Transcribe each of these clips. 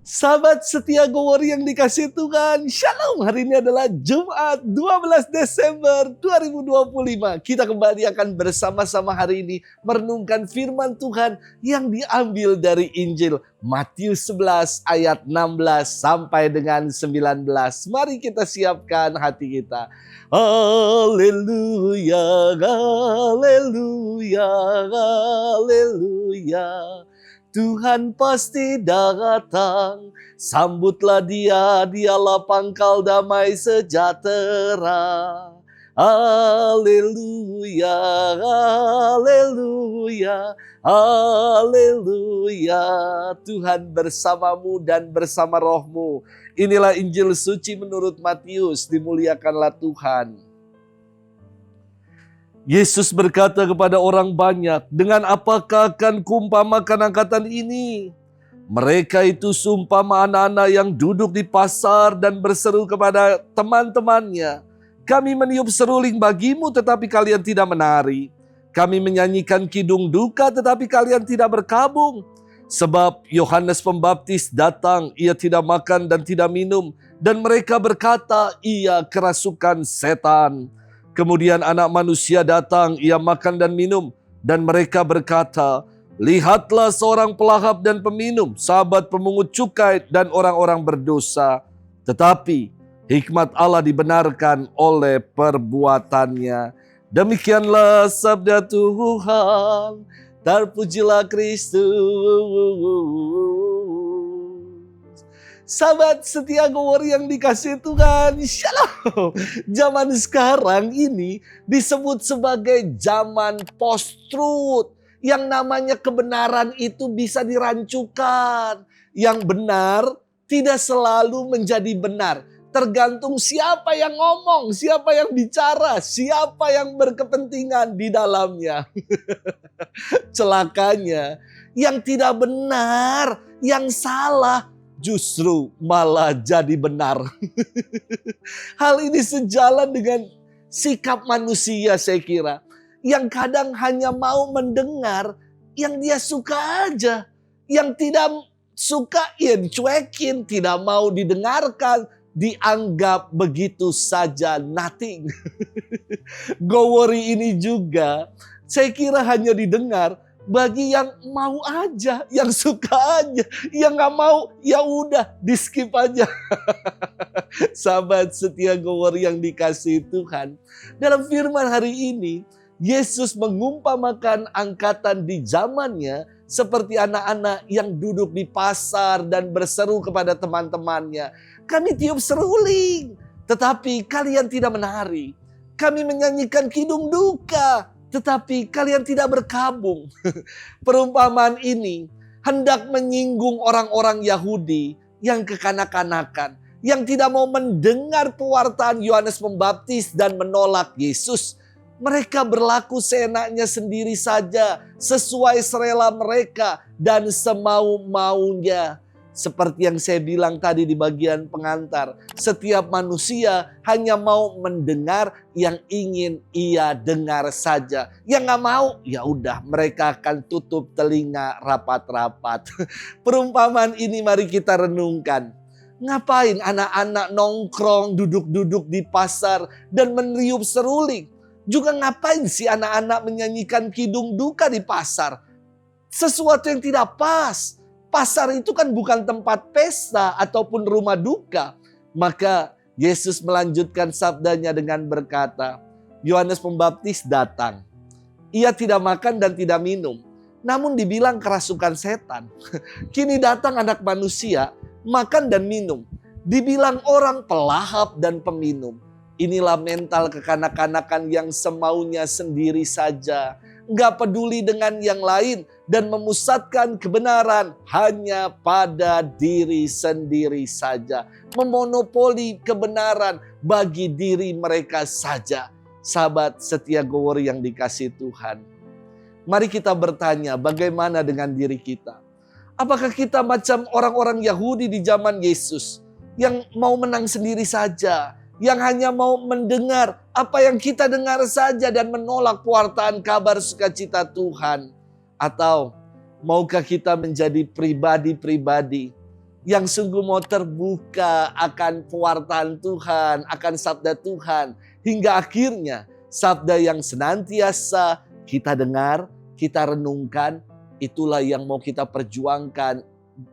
Sahabat setia Gowori yang dikasih Tuhan, Shalom. Hari ini adalah Jumat 12 Desember 2025. Kita kembali akan bersama-sama hari ini merenungkan firman Tuhan yang diambil dari Injil Matius 11 ayat 16 sampai dengan 19. Mari kita siapkan hati kita. Haleluya, haleluya, haleluya. Tuhan pasti datang, sambutlah dia, dialah pangkal damai sejahtera. Haleluya, haleluya, haleluya. Tuhan bersamamu dan bersama rohmu. Inilah Injil suci menurut Matius, dimuliakanlah Tuhan. Yesus berkata kepada orang banyak, dengan apakah akan kuumpamakan angkatan ini? Mereka itu seumpama anak-anak yang duduk di pasar dan berseru kepada teman-temannya, kami meniup seruling bagimu tetapi kalian tidak menari. Kami menyanyikan kidung duka tetapi kalian tidak berkabung. Sebab Yohanes Pembaptis datang, ia tidak makan dan tidak minum. Dan mereka berkata, ia kerasukan setan. Kemudian anak manusia datang, ia makan dan minum. Dan mereka berkata, lihatlah seorang pelahap dan peminum, sahabat pemungut cukai dan orang-orang berdosa. Tetapi hikmat Allah dibenarkan oleh perbuatannya. Demikianlah sabda Tuhan, terpujilah Kristus. Sahabat setia Gowori yang dikasih Tuhan, Shalom. Zaman sekarang ini disebut sebagai zaman post-truth. Yang namanya kebenaran itu bisa dirancukan. Yang benar tidak selalu menjadi benar. Tergantung siapa yang ngomong, siapa yang bicara, siapa yang berkepentingan di dalamnya. Celakanya, yang tidak benar, yang salah, justru malah jadi benar. Hal ini sejalan dengan sikap manusia saya kira. Yang kadang hanya mau mendengar yang dia suka aja. Yang tidak suka ya dicuekin, tidak mau didengarkan, dianggap begitu saja, nothing. Gowori ini juga saya kira hanya didengar bagi yang mau aja, yang suka aja, yang gak mau ya udah di skip aja. Sahabat setia Gowori yang dikasihi Tuhan, dalam firman hari ini Yesus mengumpamakan angkatan di zamannya seperti anak-anak yang duduk di pasar dan berseru kepada teman-temannya, kami tiup seruling, tetapi kalian tidak menari. Kami menyanyikan kidung duka, tetapi kalian tidak berkabung. Perumpamaan ini hendak menyinggung orang-orang Yahudi yang kekanak-kanakan, yang tidak mau mendengar pewartaan Yohanes Pembaptis dan menolak Yesus. Mereka berlaku seenaknya sendiri saja, sesuai selera mereka dan semau-maunya. Seperti yang saya bilang tadi di bagian pengantar, setiap manusia hanya mau mendengar yang ingin ia dengar saja. Yang gak mau, ya udah mereka akan tutup telinga rapat-rapat. Perumpamaan ini mari kita renungkan. Ngapain anak-anak nongkrong, duduk-duduk di pasar dan meniup seruling? Juga ngapain sih anak-anak menyanyikan kidung duka di pasar? Sesuatu yang tidak pas. Pasar itu kan bukan tempat pesta ataupun rumah duka. Maka Yesus melanjutkan sabdanya dengan berkata, Yohanes Pembaptis datang. Ia tidak makan dan tidak minum. Namun dibilang kerasukan setan. Kini datang anak manusia, makan dan minum. Dibilang orang pelahap dan peminum. Inilah mental kekanak-kanakan yang semaunya sendiri saja. Gak peduli dengan yang lain dan memusatkan kebenaran hanya pada diri sendiri saja. Memonopoli kebenaran bagi diri mereka saja. Sahabat setia Gowori yang dikasihi Tuhan. Mari kita bertanya bagaimana dengan diri kita. Apakah kita macam orang-orang Yahudi di zaman Yesus yang mau menang sendiri saja? Yang hanya mau mendengar apa yang kita dengar saja dan menolak pewartaan kabar sukacita Tuhan? Atau maukah kita menjadi pribadi-pribadi yang sungguh mau terbuka akan pewartaan Tuhan, akan sabda Tuhan. Hingga akhirnya sabda yang senantiasa kita dengar, kita renungkan, itulah yang mau kita perjuangkan,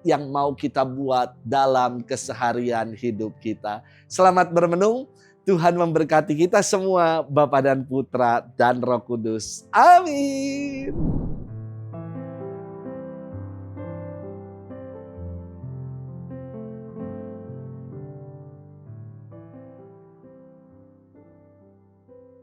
yang mau kita buat dalam keseharian hidup kita. Selamat bermenung, Tuhan memberkati kita semua, Bapa dan Putra dan Roh Kudus. Amin.